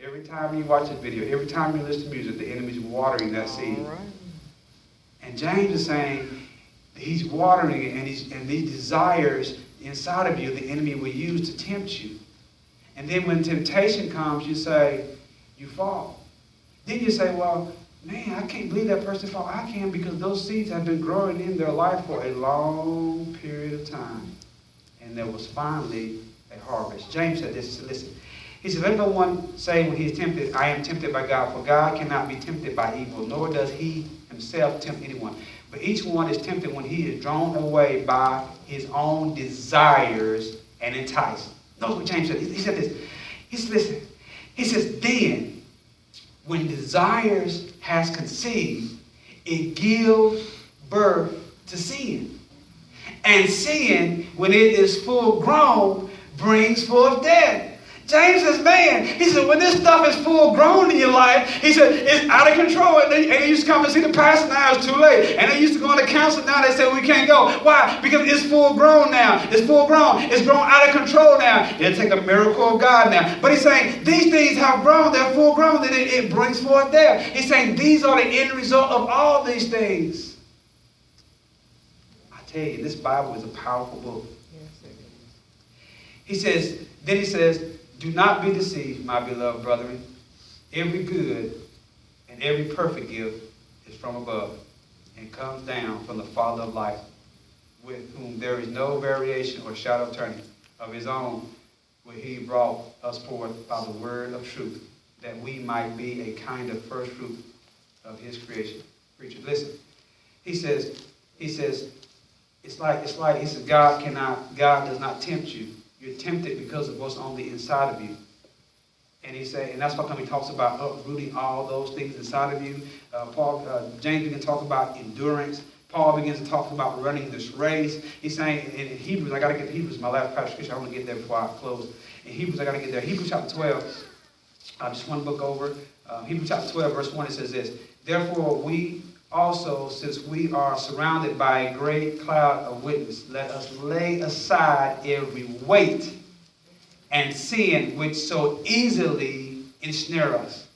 Every time you watch a video, every time you listen to music, the enemy's watering that seed. All right. And James is saying he's watering it, and these desires inside of you, the enemy will use to tempt you. And then when temptation comes, you say, you fall. Then you say, well, man, I can't believe that person fall. I can, because those seeds have been growing in their life for a long period of time. And there was finally a harvest. James said this, listen. He said, let no one say when he is tempted, I am tempted by God, for God cannot be tempted by evil, nor does he himself tempt anyone. But each one is tempted when he is drawn away by his own desires and enticed. Notice what James said. He said this. He said, listen. He says, then, when desires has conceived, it gives birth to sin. And sin, when it is full grown, brings forth death. James says, man, he said, when this stuff is full grown in your life, he said, it's out of control. And they used to come and see the pastor, now it's too late. And they used to go into counseling, now they say we can't go. Why? Because it's full grown now. It's full grown. It's grown out of control now. It'll take a miracle of God now. But he's saying, these things have grown, they're full grown, then it brings forth death. He's saying, these are the end result of all these things. I tell you, this Bible is a powerful book. He says, then he says, do not be deceived, my beloved brethren. Every good and every perfect gift is from above and comes down from the Father of life, with whom there is no variation or shadow of turning. Of his own where he brought us forth by the word of truth, that we might be a kind of first fruit of his creation. Preacher, listen. He says, it's like he says, God does not tempt you. You're tempted because of what's on the inside of you. And and that's why he talks about uprooting all those things inside of you. James begins to talk about endurance. Paul begins to talk about running this race. He's saying in Hebrews, I got to get to Hebrews, my last passage scripture. I want to get there before I close. In Hebrews, I got to get there. Hebrews chapter 12, just one book over. Hebrews chapter 12, verse 1, it says this. Therefore, we also, since we are surrounded by a great cloud of witnesses, let us lay aside every weight and sin which so easily ensnare us.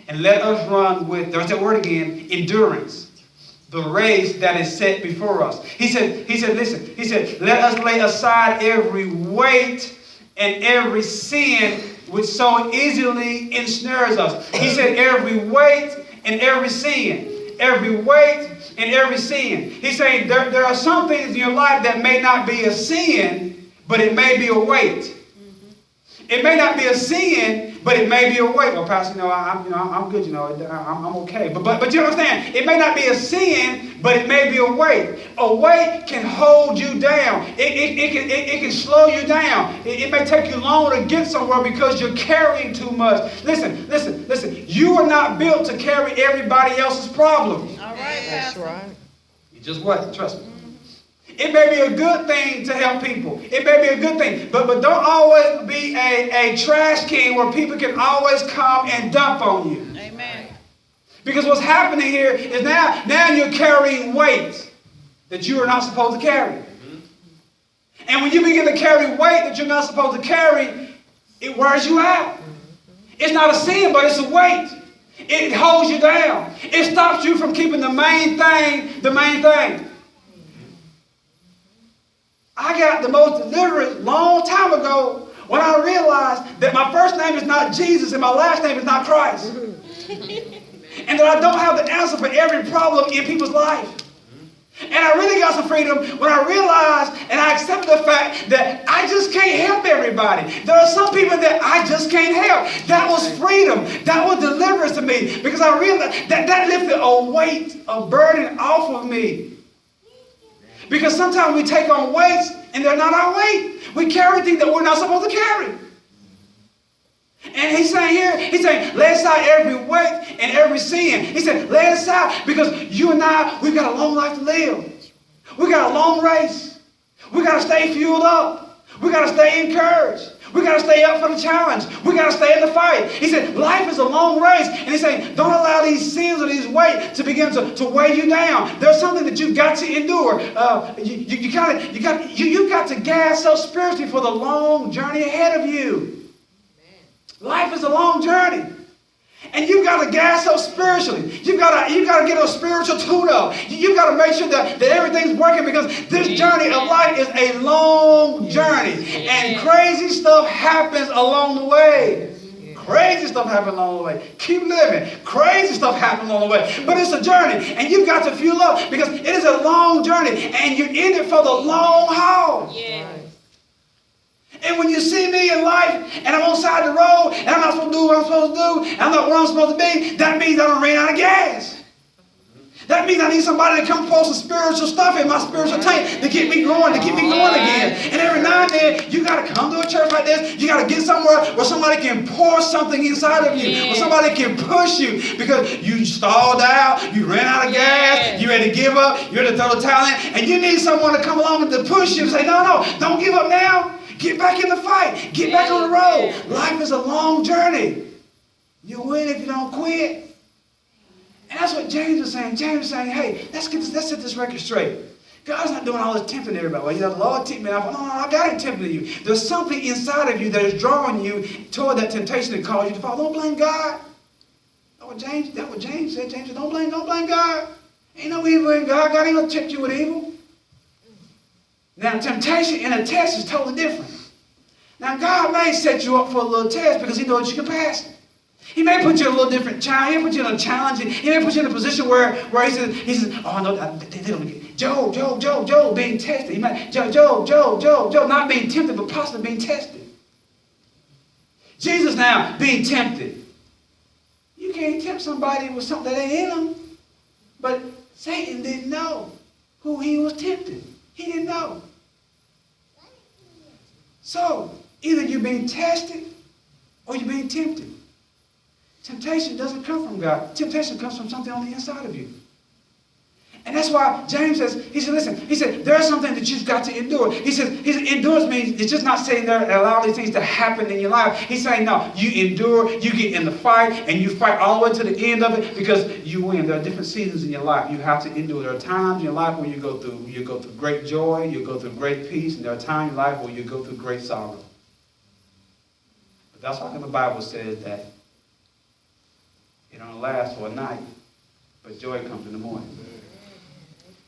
And let us run with, there's that word again, endurance, the race that is set before us. He said, listen, he said, let us lay aside every weight and every sin which so easily ensnares us. He said, every weight and every sin. Every weight and every sin. He's saying there are some things in your life that may not be a sin, but it may be a weight. It may not be a sin, but it may be a weight. Well, Pastor, I'm good, I'm okay. But you understand, it may not be a sin, but it may be a weight. A weight can hold you down. It can slow you down. It may take you longer to get somewhere because you're carrying too much. Listen. You are not built to carry everybody else's problems. All right, that's right. You just what? Trust me. It may be a good thing to help people. It may be a good thing. But don't always be a trash can where people can always come and dump on you. Amen. Because what's happening here is now you're carrying weight that you are not supposed to carry. Mm-hmm. And when you begin to carry weight that you're not supposed to carry, it wears you out. It's not a sin, but it's a weight. It holds you down. It stops you from keeping the main thing the main thing. I got the most deliverance long time ago when I realized that my first name is not Jesus and my last name is not Christ. And that I don't have the answer for every problem in people's life. And I really got some freedom when I realized and I accepted the fact that I just can't help everybody. There are some people that I just can't help. That was freedom. That was deliverance to me. Because I realized that lifted a weight, a burden off of me. Because sometimes we take on weights and they're not our weight. We carry things that we're not supposed to carry. And he's saying, lay aside every weight and every sin. He said, lay it aside because you and I, we've got a long life to live. We got a long race. We got to stay fueled up. We got to stay encouraged. We got to stay up for the challenge. We got to stay in the fight. He said, life is a long race. And he's saying, don't allow these sins or these weight to begin to weigh you down. There's something that you've got to endure. You got to gas up spiritually for the long journey ahead of you. Life is a long journey. And you've got to gas up spiritually. You've got to get a spiritual tune-up. You've got to make sure that everything's working, because this journey of life is a long journey. And crazy stuff happens along the way. Crazy stuff happens along the way. Keep living. Crazy stuff happens along the way. But it's a journey. And you've got to fuel up, because it is a long journey. And you're in it for the long haul. Yeah. And when you see me in life, and I'm on the side of the road, and I'm not supposed to do what I'm supposed to do, and I'm not where I'm supposed to be, that means I don't ran out of gas. That means I need somebody to come pour some spiritual stuff in my spiritual tank to get me going, again. And every now and then, you got to come to a church like this. You got to get somewhere where somebody can pour something inside of you, where somebody can push you, because you stalled out, you ran out of gas, you ready to give up, you're ready to throw the towel in, and you need someone to come along and to push you and say, no, don't give up now. Get back in the fight. Get back on the road. Life is a long journey. You win if you don't quit. And that's what James is saying. James is saying, hey, let's set this record straight. God's not doing all this tempting everybody. Well, the Lord tempted me. No, God ain't tempting you. There's something inside of you that is drawing you toward that temptation that calls you to fall. Don't blame God. That's what James said. James said, don't blame God. Ain't no evil in God. God ain't going to tempt you with evil. Now, temptation in a test is totally different. Now, God may set you up for a little test because He knows you can pass it. He may put you in a little different challenge. He may put you in a challenge. He may put you in a position where He says, oh, no, they don't get Job being tested. He might, Job not being tempted, but possibly being tested. Jesus now being tempted. You can't tempt somebody with something that ain't in them. But Satan didn't know who he was tempting. He didn't know. So, either you're being tested or you're being tempted. Temptation doesn't come from God. Temptation comes from something on the inside of you. And that's why James says, he said, there's something that you've got to endure. He said, endurance means it's just not sitting there and allowing these things to happen in your life. He's saying, no, you endure, you get in the fight, and you fight all the way to the end of it, because you win. There are different seasons in your life. You have to endure. There are times in your life where you go through great joy, you go through great peace, and there are times in your life where you go through great sorrow. But that's why the Bible says that it don't last for a night, but joy comes in the morning.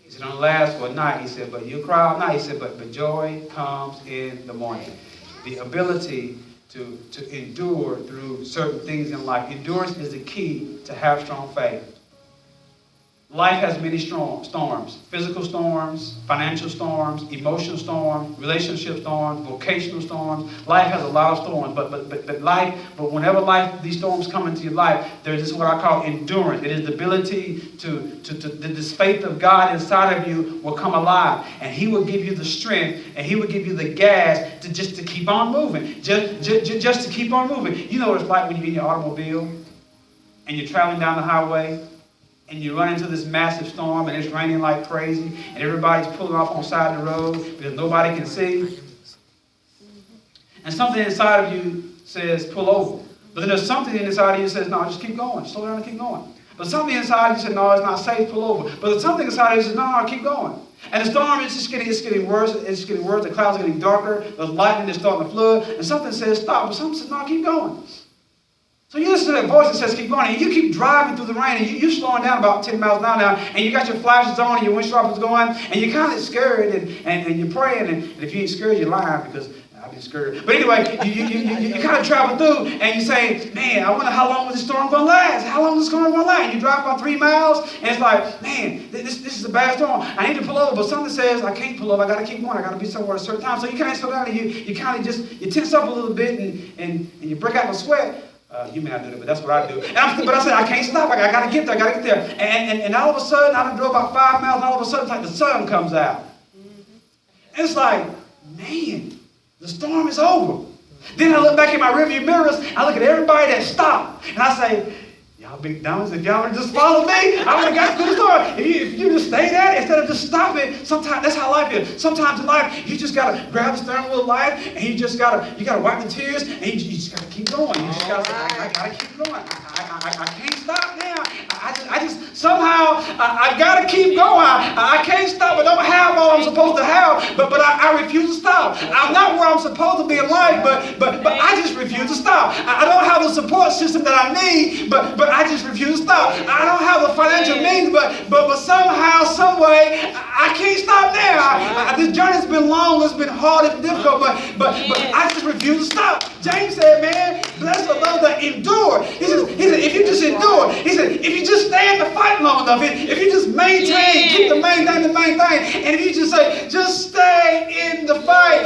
He said, it don't last for a night. He said, but you cry all night. He said, but joy comes in the morning. The ability to endure through certain things in life. Endurance is the key to have strong faith. Life has many storms. Physical storms, financial storms, emotional storms, relationship storms, vocational storms. Life has a lot of storms, but whenever these storms come into your life, there's this what I call endurance. It is the ability this faith of God inside of you will come alive, and He will give you the strength, and He will give you the gas to keep on moving, just to keep on moving. You know what it's like when you're in your automobile and you're traveling down the highway, and you run into this massive storm, and it's raining like crazy, and everybody's pulling off on the side of the road because nobody can see. And something inside of you says, pull over. But then there's something inside of you that says, no, just keep going. Slow down and keep going. But something inside of you says, no, it's not safe, pull over. But there's something inside of you that says, no, keep going. And the storm is getting worse. It's getting worse. The clouds are getting darker. The lightning is starting to flood. And something says, stop. But something says, no, keep going. So you listen to that voice that says keep going, and you keep driving through the rain, and you're slowing down about 10 miles an hour now, and you got your flashes on, and your windshield is going, and you're kind of scared, and you're praying, and if you ain't scared, you're lying, because I've been scared. But anyway, you kind of travel through, and you say, man, I wonder how long is this storm going to last? How long is this storm going to last? And you drive about 3 miles, and it's like, man, this is a bad storm. I need to pull over, but something says I can't pull over. I got to keep going. I got to be somewhere at a certain time. So you kind of slow down, and you kind of you tense up a little bit, and you break out in sweat. You may not do it, but that's what I do. But I said, I can't stop. I got to get there. And all of a sudden, I drove about 5 miles, and all of a sudden, it's like the sun comes out. And it's like, man, the storm is over. Then I look back at my rearview mirrors, I look at everybody that stopped, and I say, y'all big dummies, if y'all would have just followed me, I would have got through the storm. If you just stay there instead of just stopping, sometimes that's how life is. Sometimes in life, you just gotta grab the steering wheel of life, and you gotta wipe the tears, and you just gotta keep going. You just gotta say, I gotta keep going. I can't stop now. I just somehow, I got to keep going. I can't stop. I don't have all I'm supposed to have, but I refuse to stop. I'm not where I'm supposed to be in life, but I just refuse to stop. I don't have the support system that I need, but I just refuse to stop. I don't have the financial means, but somehow, some way, I can't stop now. This journey's been long, it's been hard, it's difficult, but I just refuse to stop. James said, man, blessed are those that endure. He said, if you just endure, he said, if you just stay in the fight long enough, if you just maintain, keep the main thing, and if you just say, just stay in the fight,